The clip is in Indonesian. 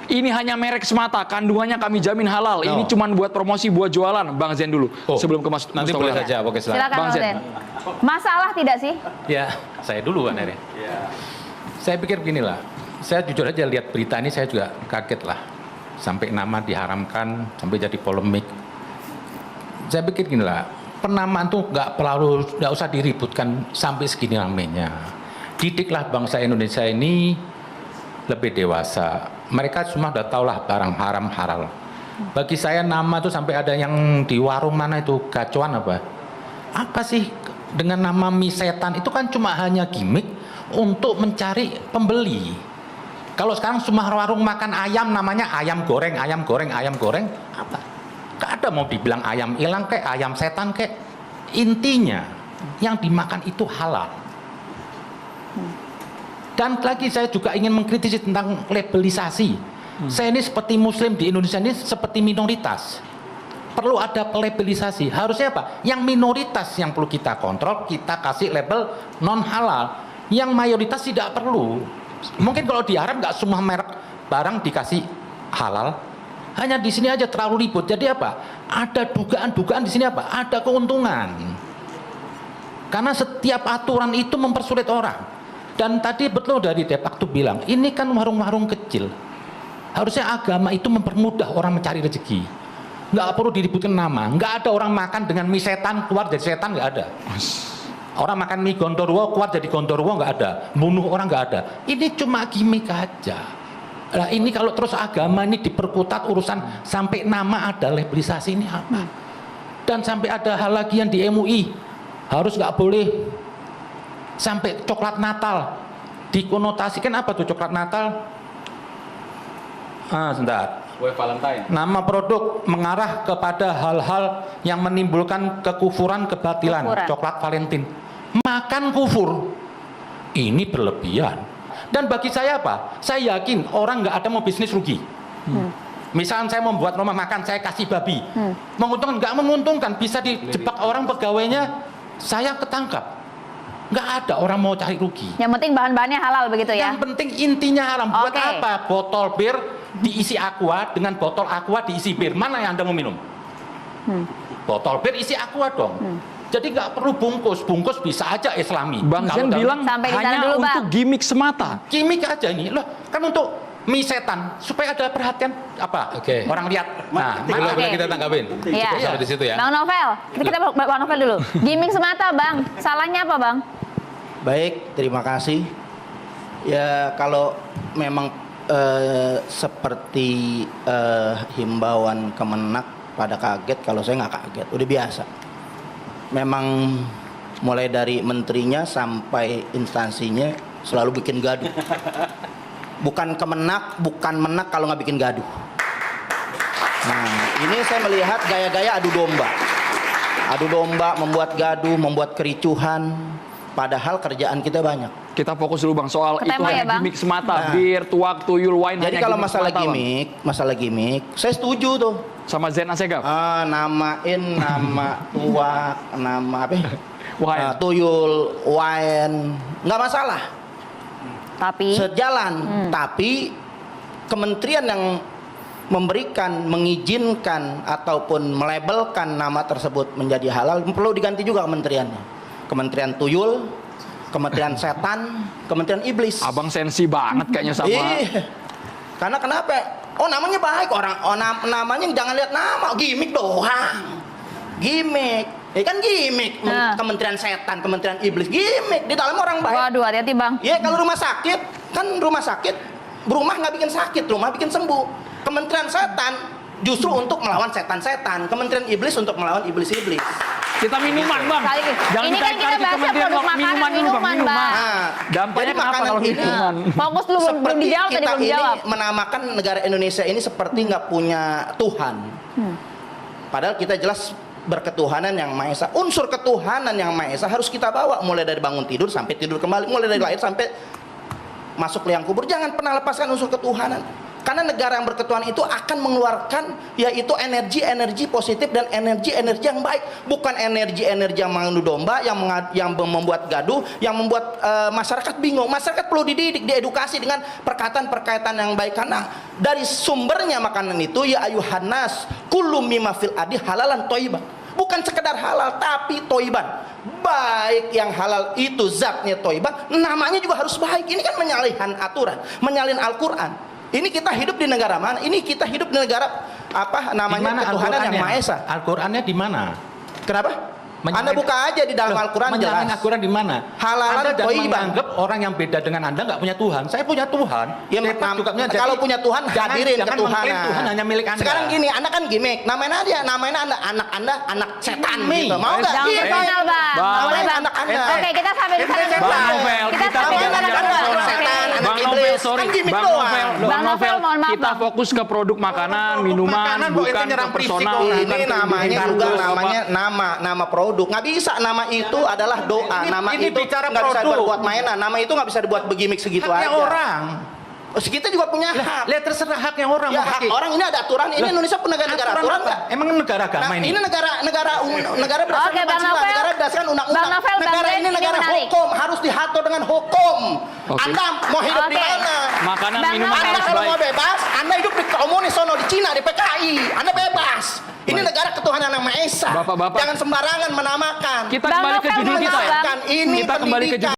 Ini hanya merek semata, kandungannya kami jamin halal. No. Ini cuma buat promosi, buat jualan. Bang Zen dulu, sebelum ke Mas Nanti Mustofa. boleh saja, oke silakan. Silakan Bang Bang Zen. Zen. Masalah tidak sih? Ya, saya dulu kan Eri. Saya pikir beginilah, saya jujur aja lihat berita ini saya juga kaget lah. Sampai nama diharamkan, sampai jadi polemik. Saya pikir ginilah, penamaan tuh nggak usah diributkan sampai segini ramenya. Didiklah bangsa Indonesia ini lebih dewasa. Mereka semua udah tahu lah barang haram halal. Bagi saya nama tuh sampai ada yang di warung mana itu gacuan apa? Apa sih dengan nama mie setan itu kan cuma hanya gimmick untuk mencari pembeli. Kalau sekarang cuma warung makan ayam namanya ayam goreng, ayam goreng, ayam goreng, apa? Gak ada mau dibilang ayam hilang kayak ayam setan kayak. Intinya yang dimakan itu halal. Dan lagi saya juga ingin mengkritisi tentang labelisasi. Saya ini seperti muslim di Indonesia ini seperti minoritas. Perlu ada labelisasi. Harusnya apa? Yang minoritas yang perlu kita kontrol, kita kasih label non halal. Yang mayoritas tidak perlu. Mungkin kalau di Arab nggak semua merek barang dikasih halal. Hanya di sini aja terlalu ribut. Jadi apa? Ada dugaan-dugaan di sini apa? Ada keuntungan. Karena setiap aturan itu mempersulit orang. Dan tadi betul dari Depak tuh bilang, ini kan warung-warung kecil. Harusnya agama itu mempermudah orang mencari rezeki. Nggak perlu diributkan nama. Nggak ada orang makan dengan mie setan keluar dari setan, nggak ada. Orang makan mie gondorwo keluar jadi gondorwo, nggak ada. Bunuh orang, nggak ada. Ini cuma gimmick aja. Nah ini kalau terus agama ini diperkutat urusan sampai nama ada labelisasi ini apa? Dan sampai ada hal lagi yang di MUI harus nggak boleh sampai coklat Natal dikonotasikan apa tuh coklat Natal? Sebentar. Kue Valentine. Nama produk mengarah kepada hal-hal yang menimbulkan kekufuran, kebatilan. Kufuran. Coklat Valentine. Makan kufur. Ini berlebihan. Dan bagi saya apa? Saya yakin orang nggak ada mau bisnis rugi. Misalnya saya membuat rumah makan, saya kasih babi. Menguntungkan? Nggak menguntungkan. Bisa dijebak orang pegawainya, saya ketangkap. Nggak ada orang mau cari rugi. Yang penting bahan-bahannya halal begitu ya? Yang penting intinya halal. Buat Oke. apa? Botol bir diisi aqua dengan botol aqua diisi bir. Mana yang Anda mau minum? Botol bir isi aqua dong. Jadi nggak perlu bungkus. Bungkus bisa aja Islami. Bang Kalau Zen dalam- bilang Sampai di sana hanya dulu, Bang. untuk gimmick semata. gimmick aja ini loh, kan untuk mie setan supaya ada perhatian apa? Oke. Orang lihat. Nah, Boleh Oke. kita tanggapin. Iya. Cukup sampai di situ ya. Bang Novel, kita Bang Novel dulu. Gimmick semata Bang, salahnya apa Bang? Baik, terima kasih. Ya kalau memang seperti himbauan Kemenak pada kaget, kalau saya nggak kaget, udah biasa. Memang mulai dari menterinya sampai instansinya selalu bikin gaduh. Bukan Kemenak, bukan Menak kalau nggak bikin gaduh. Nah, ini saya melihat gaya-gaya adu domba. Adu domba, membuat gaduh, membuat kericuhan. Padahal kerjaan kita banyak. Kita fokus dulu Bang soal Ke itu tema ya, hanya Bang? gimmick semata. Nah. Bir, tuak, tuyul, wine. Jadi hanya kalau gimmick masalah semata, Bang. gimmick, saya setuju tuh. Sama Zen Asegaf. Namain nama tuak, nama apa? Wine. Tuyul, wine, nggak masalah. Tapi Sejalan. Tapi kementerian yang memberikan, mengizinkan ataupun melabelkan nama tersebut menjadi halal perlu diganti juga kementeriannya. Kementerian tuyul, kementerian setan, kementerian iblis. Abang sensi banget kayaknya sama. Iya. Karena kenapa? Oh namanya baik orang. Oh namanya jangan lihat nama, gimmick doang. Gimmick. Kan gimmick. Nah. Kementerian setan, kementerian iblis, gimmick. Di dalam orang baik. waduh hati-hati Bang. Ya kalau rumah sakit, kan rumah sakit, rumah nggak bikin sakit, rumah bikin sembuh. Kementerian setan justru untuk melawan setan-setan. Kementerian iblis untuk melawan iblis-iblis. Kita minuman Bang. Sekali lagi. Jangan Ini kan ditarik-tarik kita ke bahasnya kementerian, produk Bang. makanan, Minuman dulu Bang, minuman, minuman. Bang. Nah, Dampaknya jadi kenapa makanan kalau ini minuman? Fokus dulu belum seperti dijawab tadi kita belum ini dijawab. menamakan negara Indonesia ini seperti nggak punya Tuhan. Padahal kita jelas berketuhanan yang Maha Esa. Unsur ketuhanan yang Maha Esa harus kita bawa mulai dari bangun tidur sampai tidur kembali, mulai dari lahir sampai masuk liang kubur. Jangan pernah lepaskan unsur ketuhanan. Karena negara yang berketuhanan itu akan mengeluarkan yaitu energi-energi positif dan energi-energi yang baik, bukan energi-energi yang mengadu domba, yang membuat gaduh, yang membuat masyarakat bingung. Masyarakat perlu dididik, diedukasi dengan perkataan-perkataan yang baik, karena dari sumbernya makanan itu ya ayuhan nas kullu mimma fil adi halalan thayyiban. Bukan sekedar halal tapi thayyiban. Baik yang halal itu zatnya thayyiban, namanya juga harus baik. Ini kan menyalahi aturan, menyalahi Al-Qur'an. Ini kita hidup di negara mana? Ini kita hidup di negara apa namanya ketuhanan yang Maha Esa. Al-Qur'annya di mana? Kenapa? Anda buka aja di dalam Al-Quran jelas. Menyalahi Al-Quran di mana? Halalan Anda thayyiban. menganggap orang yang beda dengan Anda nggak punya Tuhan. Saya punya Tuhan. Ya, kalau punya Tuhan hadirin jangan ketuhanan. mengklaim Tuhan hanya milik Anda. Sekarang gini, Anda kan gimmick. Namanya Anda anak setan gitu. Mau nggak? Jangan Gimmick. personal, Bang. Bang. Nggak boleh, Bang. Anak Anda. Oke, kita sampai di sana dulu. Bang Novel, kita sampai di jangan sana dulu. personal. Setan, anak Bang iblis. Novel, sorry. Kan gimmick Bang doang. Novel, Bang Novel, mohon maaf, kita Bang. fokus ke produk makanan, minuman, makanan, kok bukan ente ke nyerang personal. fisik, Ini bukan ke namanya individu, juga Bapak. namanya nama produk. Nggak bisa nama itu adalah doa. Nama ini itu bicara nggak bisa produk. dibuat mainan. Nama itu nggak bisa dibuat begimik segitu Haknya aja. orang. Kita juga punya hak. Lihat terserah haknya orang Ya, mau hak pakai. orang ini ada aturan. Ini Lah, Indonesia pun negara aturan apa? nggak? Emang negara agama Nah, ini? ini negara berdasarkan Oke, Bang Pancasila, Novel. negara berdasarkan undang-undang. Bang Novel, Bang Negara Ren, ini ini negara menarik. hukum, harus diatur dengan hukum. Oke. Anda mau hidup di Oke. mana? Makanan, Bang minuman Novel. Anda harus kalau baik. mau bebas, Anda hidup di komunis sono, di Cina, di PKI. Anda bebas. Ini Baik. negara ketuhanan yang Maha Esa. Bapak-bapak. Jangan sembarangan menamakan. Kita Bang kembali ke Novel, judul mohon kita maaf, ya. Bang. Ini Kita kembali ke pendidikan.